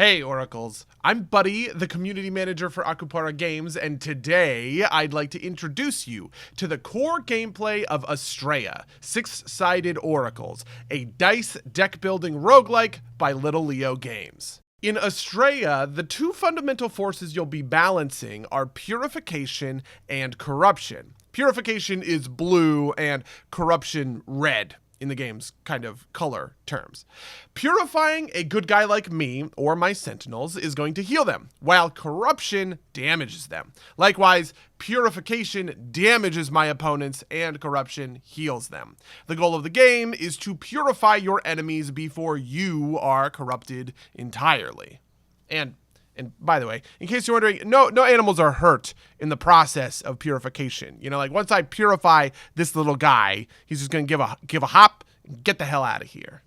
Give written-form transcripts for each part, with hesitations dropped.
Hey Oracles, I'm Buddy, the community manager for Akupara Games, and today I'd like to introduce you to the core gameplay of Astrea, Six-Sided Oracles, a dice deck-building roguelike by Little Leo Games. In Astrea, the two fundamental forces you'll be balancing are purification and corruption. Purification is blue and corruption red in the game's kind of color terms. Purifying a good guy like me or my Sentinels is going to heal them, while corruption damages them. Likewise, purification damages my opponents and corruption heals them. The goal of the game is to purify your enemies before you are corrupted entirely. And by the way, in case you're wondering, no animals are hurt in the process of purification. You know, like once I purify this little guy, he's just gonna give a hop and get the hell out of here.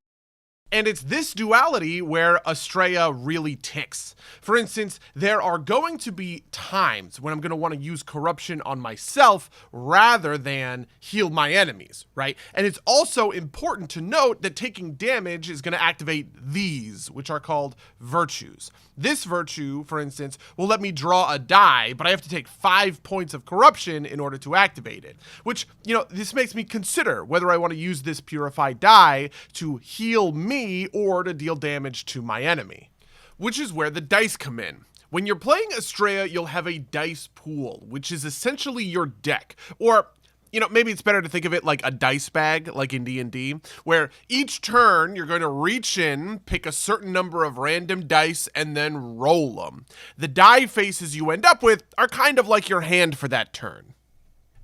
And it's this duality where Astrea really ticks. For instance, there are going to be times when I'm going to want to use corruption on myself rather than heal my enemies, right? And it's also important to note that taking damage is going to activate these, which are called virtues. This virtue, for instance, will let me draw a die, but I have to take 5 points of corruption in order to activate it. Which, you know, this makes me consider whether I want to use this purified die to heal me or to deal damage to my enemy. Which is where the dice come in. When you're playing Astrea, you'll have a dice pool, which is essentially your deck. Or, you know, maybe it's better to think of it like a dice bag, like in D&D, where each turn you're going to reach in, pick a certain number of random dice, and then roll them. The die faces you end up with are kind of like your hand for that turn.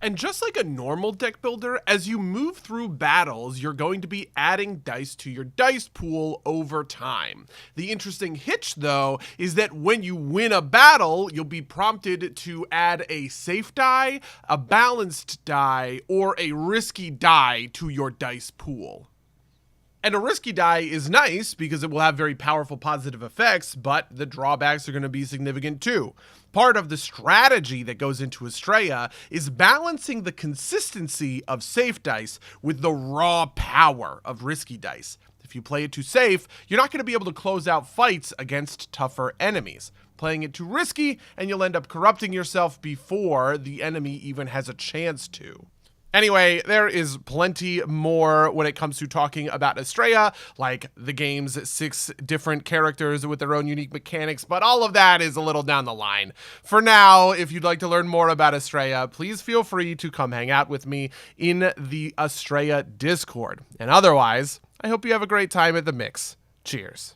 And just like a normal deck builder, as you move through battles, you're going to be adding dice to your dice pool over time. The interesting hitch, though, is that when you win a battle, you'll be prompted to add a safe die, a balanced die, or a risky die to your dice pool. And a risky die is nice because it will have very powerful positive effects, but the drawbacks are going to be significant too. Part of the strategy that goes into Astrea is balancing the consistency of safe dice with the raw power of risky dice. If you play it too safe, you're not going to be able to close out fights against tougher enemies. Playing it too risky, and you'll end up corrupting yourself before the enemy even has a chance to. Anyway, there is plenty more when it comes to talking about Astrea, like the game's 6 different characters with their own unique mechanics, but all of that is a little down the line. For now, if you'd like to learn more about Astrea, please feel free to come hang out with me in the Astrea Discord. And otherwise, I hope you have a great time at the mix. Cheers.